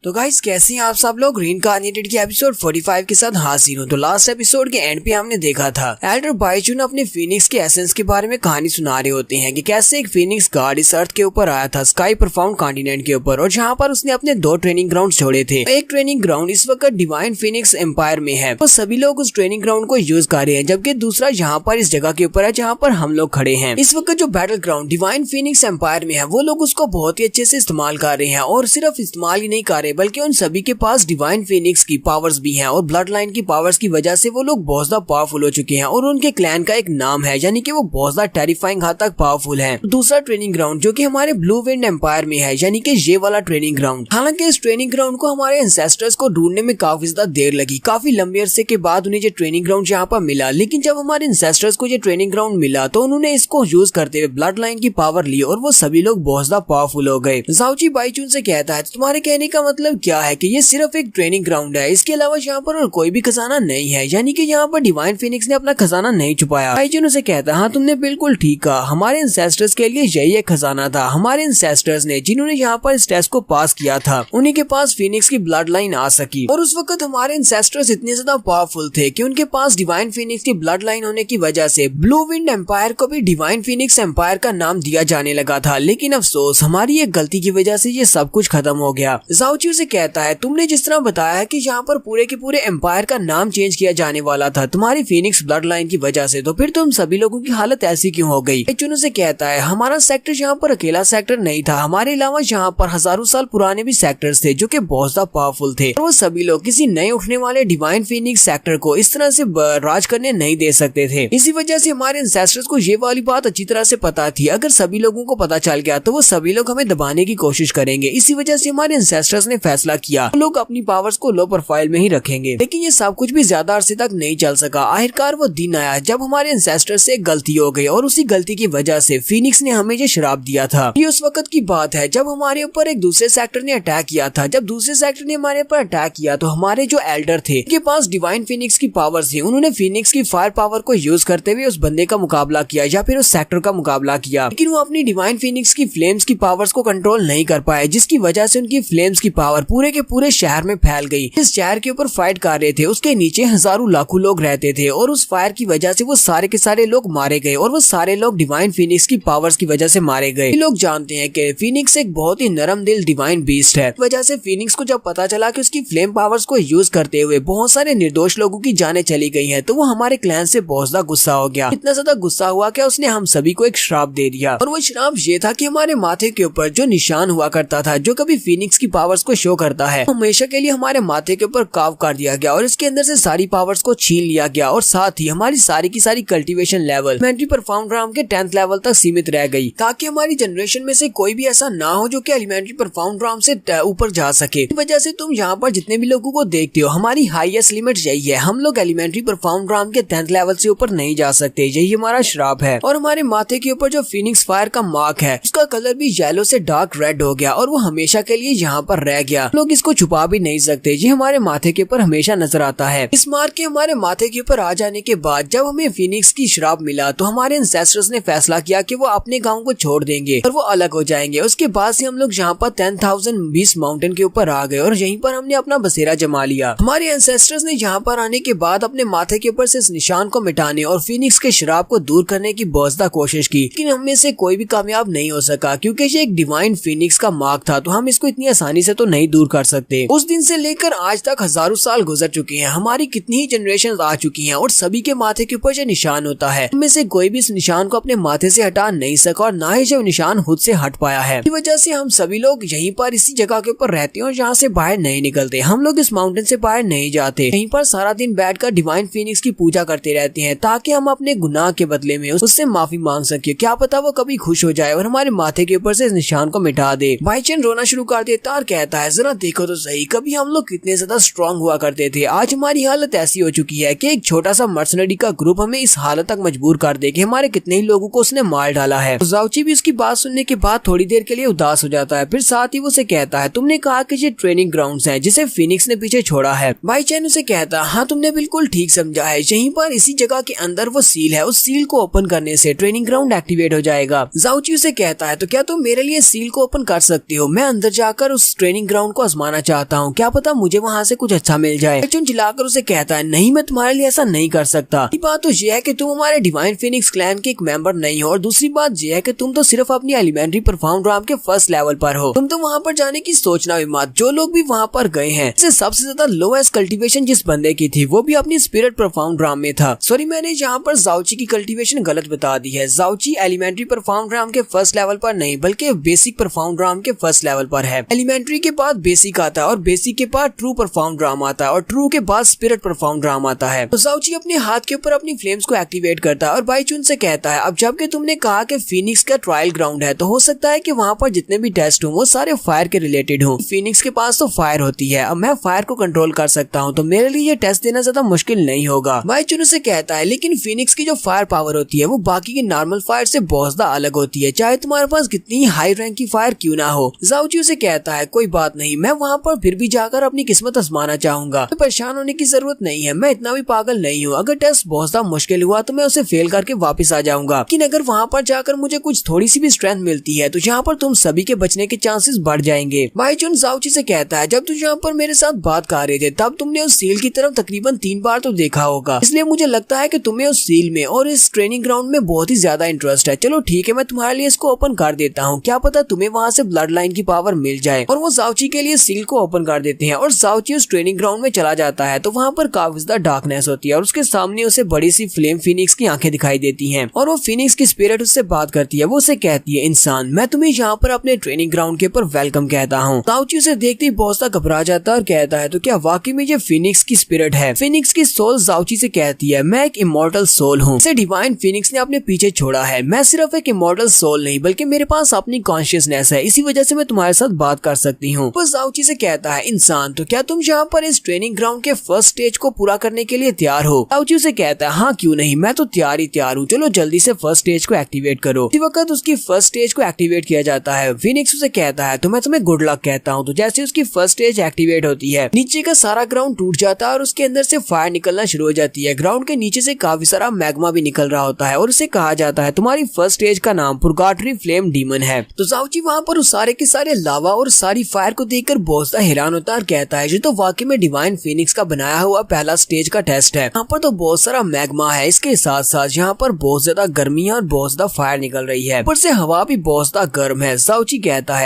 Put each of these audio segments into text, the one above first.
तो गाइस कैसे हैं आप सब लोग। रीइंकार्नेटेड के एपिसोड 45 के साथ हाजिर हूं। तो लास्ट एपिसोड के एंड पे हमने देखा था एल्डर बाइचून अपने फीनिक्स के एसेंस के बारे में कहानी सुना रहे होते हैं कि कैसे एक फीनिक्स गार्ड इस अर्थ के ऊपर आया था, स्काई परफाउंड कॉन्टिनेंट के ऊपर, और जहां पर उसने अपने 2 ट्रेनिंग ग्राउंड छोड़े थे। एक ट्रेनिंग ग्राउंड इस वक्त डिवाइन फीनिक्स एम्पायर में है, तो सभी लोग उस ट्रेनिंग ग्राउंड को यूज कर रहे हैं, जबकि दूसरा यहाँ पर इस जगह के ऊपर है जहाँ पर हम लोग खड़े हैं। इस वक्त जो battle ground divine phoenix empire में है वो लोग उसको बहुत ही अच्छे से इस्तेमाल कर रहे हैं, और सिर्फ इस्तेमाल ही नहीं कर रहे बल्कि उन सभी के पास डिवाइन फीनिक्स की पावर्स भी हैं, और ब्लड लाइन की पावर्स की वजह से वो लोग बहुत ज्यादा पावरफुल हो चुके हैं, और उनके क्लैन का एक नाम है, यानी कि वो बहुत ज्यादा टेरिफाइंग हद तक पावरफुल है। दूसरा ट्रेनिंग ग्राउंड जो कि हमारे ब्लू विंड एम्पायर में है, यानी कि ये वाला ट्रेनिंग ग्राउंड। हालांकि इस ट्रेनिंग ग्राउंड को हमारे एंसेस्टर्स को ढूंढने में काफी ज्यादा देर लगी, काफी लंबे अरसे के बाद उन्हें ये ट्रेनिंग ग्राउंड यहाँ पर मिला। लेकिन जब हमारे एंसेस्टर्स को ये ट्रेनिंग ग्राउंड मिला तो उन्होंने इसको यूज करते हुए ब्लड लाइन की पावर ली, और वो सभी लोग बहुत ज्यादा पावरफुल हो गए। जाओची बाइचून से कहता है तुम्हारे कहने का मतलब क्या है कि ये सिर्फ एक ट्रेनिंग ग्राउंड है, इसके अलावा यहाँ पर और कोई भी खजाना नहीं है, यानी कि यहाँ पर डिवाइन फिनिक्स ने अपना खजाना नहीं छुपाया। बाइचून उसे कहता है हाँ तुमने बिल्कुल ठीक कहा, हमारे एंसेस्टर्स के लिए यही एक खजाना था। हमारे एंसेस्टर्स ने जिन्होंने यहाँ पर इस टेस्ट को पास किया था उन्हीं के पास फिनिक्स की ब्लड लाइन आ सकी, और उस वक्त हमारे एंसेस्टर्स इतने ज्यादा पावरफुल थे कि उनके पास डिवाइन फिनिक्स की ब्लड लाइन होने की वजह से ब्लू विंड एम्पायर को भी डिवाइन फिनिक्स एम्पायर का नाम दिया जाने लगा था। लेकिन अफसोस हमारी एक गलती की वजह से ये सब कुछ खत्म हो गया। जाओची से कहता है तुमने जिस तरह बताया कि यहाँ पर पूरे के पूरे एम्पायर का नाम चेंज किया जाने वाला था तुम्हारी फिनिक्स ब्लड लाइन की वजह से, तो फिर तुम सभी लोगों की हालत ऐसी क्यों हो गई। चुनो से कहता है हमारा सेक्टर यहाँ पर अकेला सेक्टर नहीं था, हमारे अलावा यहाँ पर हजारों साल पुराने भी सेक्टर्स थे जो कि बहुत ज्यादा पावरफुल थे, और वो सभी लोग किसी नए उठने वाले डिवाइन फिनिक्स सेक्टर को इस तरह से राज करने नहीं दे सकते थे। इसी वजह से हमारे एंसेस्टर्स को ये वाली बात अच्छी तरह से पता थी, अगर सभी लोगों को पता चल गया तो वो सभी लोग हमें दबाने की कोशिश करेंगे। इसी वजह से हमारे एंसेस्टर्स ने फैसला किया लोग अपनी पावर्स को लो प्रोफाइल में ही रखेंगे। लेकिन ये सब कुछ भी ज्यादा अरसे तक नहीं चल सका। आखिरकार वो दिन आया जब हमारे एंसेस्टर्स से गलती हो गई, और उसी गलती की वजह से फिनिक्स ने हमें ये श्राप दिया था। ये उस वक्त की बात है जब हमारे ऊपर एक दूसरे सेक्टर ने अटैक किया था। जब दूसरे सेक्टर ने हमारे ऊपर अटैक किया तो हमारे जो एल्डर थे उनके पास डिवाइन फिनिक्स की पावर्स थी, उन्होंने फिनिक्स की फायर पावर को यूज करते हुए उस बंदे का मुकाबला किया या फिर उस सेक्टर का मुकाबला किया। लेकिन वो अपनी डिवाइन फिनिक्स की फ्लेम्स की पावर्स को कंट्रोल नहीं कर पाए, जिसकी वजह से उनकी फ्लेम्स की पावर पूरे के पूरे शहर में फैल गई। इस शहर के ऊपर फाइट कर रहे थे उसके नीचे हजारों लाखों लोग रहते थे, और उस फायर की वजह से वो सारे के सारे लोग मारे गए, और वो सारे लोग डिवाइन फिनिक्स की पावर्स की वजह से मारे गए। लोग जानते हैं कि फिनिक्स एक बहुत ही नरम दिल डिवाइन बीस्ट है। वजह से फिनिक्स को जब पता चला कि उसकी फ्लेम पावर्स को यूज करते हुए बहुत सारे निर्दोष लोगों की जानें चली गई हैं, तो वो हमारे क्लैन से बहुत ज्यादा गुस्सा हो गया। इतना ज्यादा गुस्सा हुआ कि उसने हम सभी को एक श्राप दे दिया, और वो श्राप ये था कि हमारे माथे के ऊपर जो निशान हुआ करता था जो कभी फिनिक्स की पावर्स को शो करता है, हमेशा के लिए हमारे माथे के ऊपर काव कर दिया गया, और इसके अंदर से सारी पावर्स को छीन लिया गया, और साथ ही हमारी सारी की सारी कल्टीवेशन लेवल एलिमेंट्री परफाउंड राम के 10th लेवल तक सीमित रह गई, ताकि हमारी जनरेशन में से कोई भी ऐसा ना हो जो कि एलिमेंट्री परफाउंड राम से ऊपर जा सके। इस वजह से तुम यहाँ पर जितने भी लोगों को देखते हो हमारी हाईएस्ट लिमिट यही है, हम लोग एलिमेंट्री परफाउंड राम के 10th लेवल से ऊपर नहीं जा सकते, यही हमारा श्राप है। और हमारे माथे के ऊपर जो फिनिक्स फायर का मार्क है उसका कलर भी येलो से डार्क रेड हो गया, और वो हमेशा के लिए यहाँ पर रह गया। लोग इसको छुपा भी नहीं सकते, ये हमारे माथे के ऊपर हमेशा नजर आता है। इस मार्क के हमारे माथे के ऊपर आ जाने के बाद जब हमें फिनिक्स की श्राप मिला तो हमारे एंसेस्टर्स ने फैसला किया कि वो अपने गांव को छोड़ देंगे और वो अलग हो जाएंगे। उसके बाद से हम लोग यहाँ पर 10,000 बीस माउंटेन के ऊपर आ गए, और यहीं पर हमने अपना बसेरा जमा लिया। हमारे एंसेस्टर्स ने यहाँ पर आने के बाद अपने माथे के ऊपर से इस निशान को मिटाने और फिनिक्स के श्राप को दूर करने की बहुत ज्यादा कोशिश की, लेकिन हम में से कोई भी कामयाब नहीं हो सका, क्योंकि ये एक डिवाइन फिनिक्स का मार्क था, तो हम इसको इतनी आसानी से तो नहीं दूर कर सकते। उस दिन से लेकर आज तक हजारों साल गुजर चुके हैं, हमारी कितनी ही जनरेशन आ चुकी हैं, और सभी के माथे के ऊपर ये निशान होता है। हम में से कोई भी इस निशान को अपने माथे से हटा नहीं सका, और ना ही जो निशान खुद से हट पाया है। इस वजह से हम सभी लोग यहीं पर इसी जगह के ऊपर रहते हैं, और यहाँ से बाहर नहीं निकलते। हम लोग इस माउंटेन से बाहर नहीं जाते, यहीं पर सारा दिन बैठकर डिवाइन फिनिक्स की पूजा करते रहते हैं, ताकि हम अपने गुनाह के बदले में उससे माफी मांग सके। क्या पता वो कभी खुश हो जाए और हमारे माथे के ऊपर से इस निशान को मिटा दे। बाइचन रोना शुरू कर देता और कहता है जरा देखो तो सही, कभी हम लोग कितने ज्यादा स्ट्रॉन्ग हुआ करते थे, आज हमारी हालत ऐसी हो चुकी है कि एक छोटा सा मर्सनरी का ग्रुप हमें इस हालत तक मजबूर कर दे कि हमारे कितने ही लोगों को उसने मार डाला है। जाओची भी उसकी बात सुनने के बाद थोड़ी देर के लिए उदास हो जाता है, फिर साथ ही वो उसे कहता है तुमने कहा कि ये ट्रेनिंग ग्राउंड्स हैं जिसे फिनिक्स ने पीछे छोड़ा है। बाइचन उसे कहता है हाँ तुमने बिल्कुल ठीक समझा है, यहीं पर इसी जगह के अंदर वो सील है, उस सील को ओपन करने से ट्रेनिंग ग्राउंड एक्टिवेट हो जाएगा। जाओची उसे कहता है तो क्या तुम मेरे लिए सील को ओपन कर सकते हो, मैं अंदर जाकर उस ट्रेनिंग ट्रेनिंग ग्राउंड को आजमाना चाहता हूँ, क्या पता मुझे वहाँ से कुछ अच्छा मिल जाए। बाइचुन चिल्लाकर उसे कहता है, नहीं मैं तुम्हारे लिए ऐसा नहीं कर सकता। बात तो ये है कि तुम हमारे डिवाइन फिनिक्स क्लैन के एक मेंबर नहीं हो, और दूसरी बात ये है कि तुम तो सिर्फ अपनी एलिमेंट्री परफॉर्म राम के फर्स्ट लेवल पर हो। तुम तो वहाँ पर जाने की सोचना भी मत। जो लोग भी वहाँ पर गए हैं, सबसे ज्यादा लोएस्ट कल्टीवेशन जिस बंदे की थी वो भी अपनी स्पिरिट परफॉर्म राम में था। सॉरी, मैंने यहाँ पर जाओची की कल्टीवेशन गलत बता दी है। जाओची एलिमेंट्री परफॉर्म राम के फर्स्ट लेवल पर नहीं बल्कि बेसिक परफॉर्म राम के फर्स्ट लेवल पर है। एलिमेंट्री के बाद बेसिक आता है और बेसिक के बाद ट्रू परफॉर्म राम आता है और ट्रू के बाद स्पिरिट परफॉर्म राम आता है। तो जाओची अपने हाथ के ऊपर अपनी फ्लेम्स को एक्टिवेट करता है और बाइचुन से कहता है, अब जबकि तुमने कहा कि फिनिक्स का ट्रायल ग्राउंड है तो हो सकता है कि वहाँ पर जितने भी टेस्ट हो वो सारे फायर के रिलेटेड हो। फिनिक्स के पास तो फायर होती है, अब मैं फायर को कंट्रोल कर सकता हूँ तो मेरे लिए ये टेस्ट देना ज्यादा मुश्किल नहीं होगा। बाइचुन से कहता है, लेकिन फिनिक्स की जो फायर पावर होती है वो बाकी की नॉर्मल फायर से बहुत ज्यादा अलग होती है, चाहे तुम्हारे पास कितनी हाई रैंक की फायर क्यों ना हो। जाओची उसे कहता है, कोई बात नहीं, मैं वहाँ पर फिर भी जाकर अपनी किस्मत आजमाना चाहूंगा। तो परेशान होने की जरूरत नहीं है, मैं इतना भी पागल नहीं हूँ। अगर टेस्ट बहुत ज्यादा मुश्किल हुआ तो मैं उसे फेल करके वापस आ जाऊंगा, लेकिन अगर वहाँ पर जाकर मुझे कुछ थोड़ी सी भी स्ट्रेंथ मिलती है तो यहाँ पर तुम सभी के बचने के चांसेस बढ़ जाएंगे। बाइचुन जाओची से कहता है, जब तुम यहाँ पर मेरे साथ बात कर रहे थे तब तुमने उस सील की तरफ तकरीबन 3 बार तो देखा होगा, इसलिए मुझे लगता है कि तुम्हें उस सील में और इस ट्रेनिंग ग्राउंड में बहुत ही ज्यादा इंटरेस्ट है। चलो ठीक है, मैं तुम्हारे लिए इसको ओपन कर देता हूँ, क्या पता तुम्हें वहाँ से ब्लड लाइन की पावर मिल जाए। और वो जाओची के लिए सील को ओपन कर देते हैं और जाओची उस ट्रेनिंग ग्राउंड में चला जाता है तो वहाँ पर काफी ज्यादा डार्कनेस होती है और उसके सामने उसे बड़ी सी फ्लेम फिनिक्स की आंखें दिखाई देती हैं और वो फिनिक्स की स्पिरिट उससे बात करती है। वो उसे कहती है, इंसान, मैं तुम्हें यहाँ पर अपने ट्रेनिंग ग्राउंड के ऊपर वेलकम कहता हूँ। जाओची उसे देखते ही बहुत सा घबरा जाता है और कहता है, तो क्या वाकई में ये फिनिक्स की स्पिरिट है? फिनिक्स की सोल जाओची से कहती है, मैं एक इमॉर्टल सोल हूँ, इसे डिवाइन फिनिक्स ने अपने पीछे छोड़ा है। मैं सिर्फ एक इमॉर्टल सोल नहीं बल्कि मेरे पास अपनी कॉन्शियसनेस है, इसी वजह से मैं तुम्हारे साथ बात कर सकती हूँ। वो जाओची से कहता है, इंसान, तो क्या तुम यहाँ पर इस ट्रेनिंग ग्राउंड के फर्स्ट स्टेज को पूरा करने के लिए तैयार हो? जाओची से कहता है, हाँ क्यों नहीं, मैं तो तैयार ही तैयार हूँ, चलो जल्दी से फर्स्ट स्टेज को एक्टिवेट करो। इसी वक्त उसकी फर्स्ट स्टेज को एक्टिवेट किया जाता है। फिनिक्स उसे कहता है, तो मैं तुम्हें गुड लक कहता हूँ। तो जैसे उसकी फर्स्ट स्टेज एक्टिवेट होती है, नीचे का सारा ग्राउंड टूट जाता है और उसके अंदर से फायर निकलना शुरू हो जाती है। ग्राउंड के नीचे से काफी सारा मैग्मा भी निकल रहा होता है और उसे कहा जाता है, तुम्हारी फर्स्ट स्टेज का नाम पुरगाटरी फ्लेम डीमन है। तो जाओची वहाँ पर उस सारे के सारे लावा और सारी फायर को देखकर बहुत सा हैरान होता है और कहता है, ये तो वाकई में डिवाइन फिनिक्स का बनाया हुआ पहला स्टेज का टेस्ट है। यहाँ पर तो बहुत सारा मैग्मा है, इसके साथ साथ यहाँ पर बहुत ज्यादा गर्मी है और बहुत ज्यादा फायर निकल रही है, ऊपर से हवा भी बहुत ज्यादा गर्म है। जाओची कहता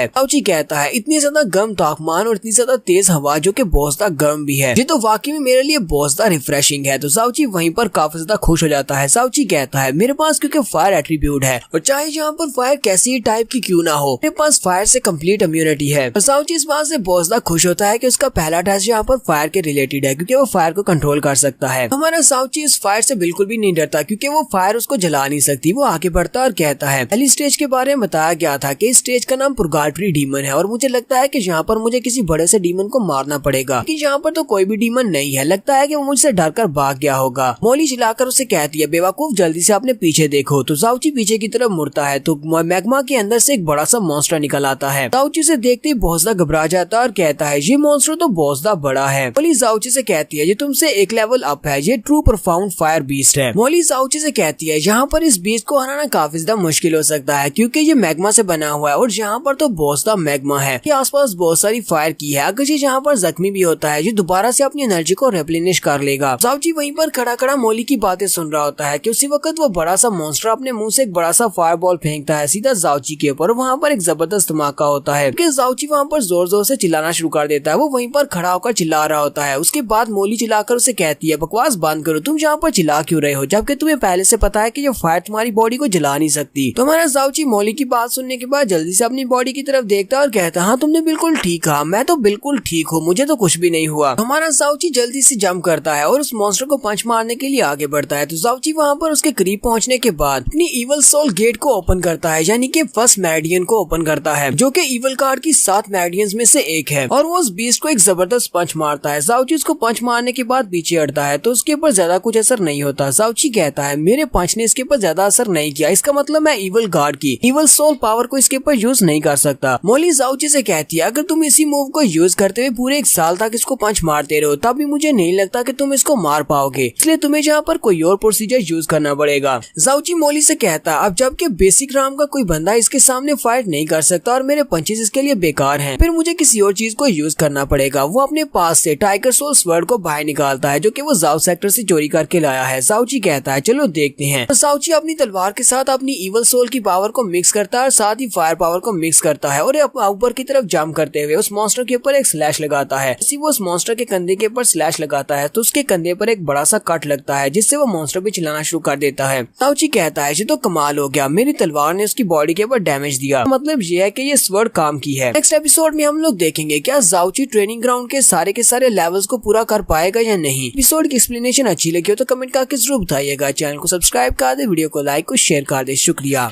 है, इतनी ज्यादा गर्म तापमान और इतनी ज्यादा तेज हवा जो कि बहुत ज्यादा गर्म भी है, ये तो वाकई में मेरे लिए बहुत ज्यादा रिफ्रेशिंग है। तो जाओची वहीं पर काफी ज्यादा खुश हो जाता है। जाओची कहता है, मेरे पास क्योंकि फायर एट्रीब्यूट है और चाहे यहाँ पर फायर कैसी टाइप की क्यों ना हो, मेरे पास फायर से कंप्लीट इम्यूनिटी है। और जाओची इस बात से बहुत ज्यादा खुश होता है कि उसका पहला टेस्ट यहाँ पर फायर के रिलेटेड है क्योंकि वो फायर को कंट्रोल कर सकता है। हमारा जाओची इस फायर से बिल्कुल भी नहीं डरता क्योंकि वो फायर उसको जला नहीं सकती। वो आगे बढ़ता और कहता है, पहली स्टेज के बारे में बताया गया था कि इस स्टेज का नाम पुरगाटरी डीमन है और मुझे लगता है कि यहाँ पर मुझे किसी बड़े से डीमन को मारना पड़ेगा कि यहाँ पर तो कोई भी डीमन नहीं है, लगता है कि वो मुझसे डर कर भाग गया होगा। मोली चिल्लाकर उसे कहती है, बेवकूफ, जल्दी से अपने पीछे देखो। तो जाओची पीछे की तरफ मुड़ता है तो मैग्मा के अंदर से एक बड़ा सा मॉन्स्टर निकल आता है। जाओची से देखते ही बहुत ज्यादा घबरा जाता है और कहता है, ये मॉन्स्टर तो बहुत ज्यादा बड़ा है। मोली जाओची से कहती है, ये तुमसे एक लेवल अप है, ये ट्रू प्रोफाउंड फायर बीस्ट है। मोली जाओची से कहती है, यहाँ पर इस बीस्ट को हराना काफी ज्यादा मुश्किल हो सकता है क्योंकि ये मैग्मा से बना हुआ है और यहाँ पर तो बहुत ज्यादा मैग्मा है, ये आसपास बहुत सारी फायर की है। अगर ये यहाँ पर जख्मी भी होता है, ये दोबारा से अपनी एनर्जी को रिप्लेनिश कर लेगा। जाओची वहीं पर खड़ा खड़ा मोली की बातें सुन रहा होता है कि उसी वक्त वो बड़ा सा मॉन्स्टर अपने मुंह से एक बड़ा सा फायरबॉल फेंकता है सीधा जाओची के ऊपर। वहाँ पर एक जबरदस्त धमाका होता है कि जाओची वहाँ पर जोर जोर से चिल्लाना शुरू कर देता है। वो वहीं पर खड़ा होकर चिल्ला रहा होता है। उसके बाद मोली चिल्लाकर उसे कहती है, बकवास बंद करो, तुम यहाँ पर चिल्ला क्यों रहे हो जबकि तुम्हें पहले से पता है कि ये फायर तुम्हारी बॉडी को जला नहीं सकती। तो हमारा जाओची मोली की बात सुनने के बाद जल्दी से अपनी बॉडी की तरफ देखता है और कहता है, हाँ तुमने बिल्कुल ठीक कहा, मैं तो बिल्कुल ठीक हूँ, मुझे तो कुछ भी नहीं हुआ। हमारा जाओची जल्दी से जंप करता है और उस मॉन्स्टर को पंच मारने के लिए आगे बढ़ता है। तो जाओची वहाँ पर उसके करीब पहुँचने के बाद अपनी इवल सोल गेट को ओपन करता है, यानी कि फर्स्ट मेरिडियन को ओपन करता है जो कि इवल कार्ड की 7 मेरिडियंस में से एक है और वो उस बीस्ट को एक जबरदस्त पंच मारता है। जाओची उसको पंच मारने के बाद पीछे हटता है तो उसके ऊपर ज्यादा कुछ असर नहीं होता। जाओची कहता है, मेरे पंच ने इसके ऊपर ज्यादा असर नहीं किया, इसका मतलब मैं इवल गार्ड की इवल सोल पावर को इसके ऊपर यूज नहीं कर सकता। मोली जाओची से कहती है, अगर तुम इसी मूव को यूज करते हुए पूरे 1 साल तक इसको पंच मारते रहो तब भी मुझे नहीं लगता कि तुम इसको मार पाओगे, इसलिए तुम्हें यहाँ पर कोई और प्रोसीजर यूज करना पड़ेगा। जाओची मोली से कहता है, अब जबकि बेसिक राम का कोई बंदा इसके सामने फाइट नहीं कर सकता और मेरे पंचेस इसके लिए बेकार हैं, फिर फिर मुझे किसी और चीज को यूज करना पड़ेगा। वो अपने पास से टाइगर सोल स्वर्ड को बाहर निकालता है जो कि वो जाओ सेक्टर से चोरी करके लाया है। साउची कहता है चलो देखते हैं। तो साउची अपनी तलवार के साथ अपनी इवल सोल की पावर को मिक्स करता है और साथ ही फायर पावर को मिक्स करता है और ऊपर की तरफ जंप करते हुए उस मॉन्स्टर के ऊपर एक स्लैश लगाता है। जैसे वो उस मॉन्स्टर के कंधे के ऊपर स्लैश लगाता है तो उसके कंधे पर एक बड़ा सा कट लगता है जिससे वो मॉन्स्टर भी चिल्लाना शुरू कर देता है। साउची कहता है ये तो कमाल हो गया, मेरी तलवार ने उसकी बॉडी के ऊपर डैमेज दिया, मतलब ये है कि ये स्वर्ड काम की है। नेक्स्ट एपिसोड में हम लोग देखेंगे क्या साउची ट्रेनिंग ग्राउंड के सारे लेवल्स को पूरा कर पाएगा या नहीं। एपिसोड की एक्सप्लेनेशन अच्छी लगी हो तो कमेंट करके जरूर बताइएगा। चैनल को सब्सक्राइब कर दे, वीडियो को लाइक और शेयर कर दे। शुक्रिया।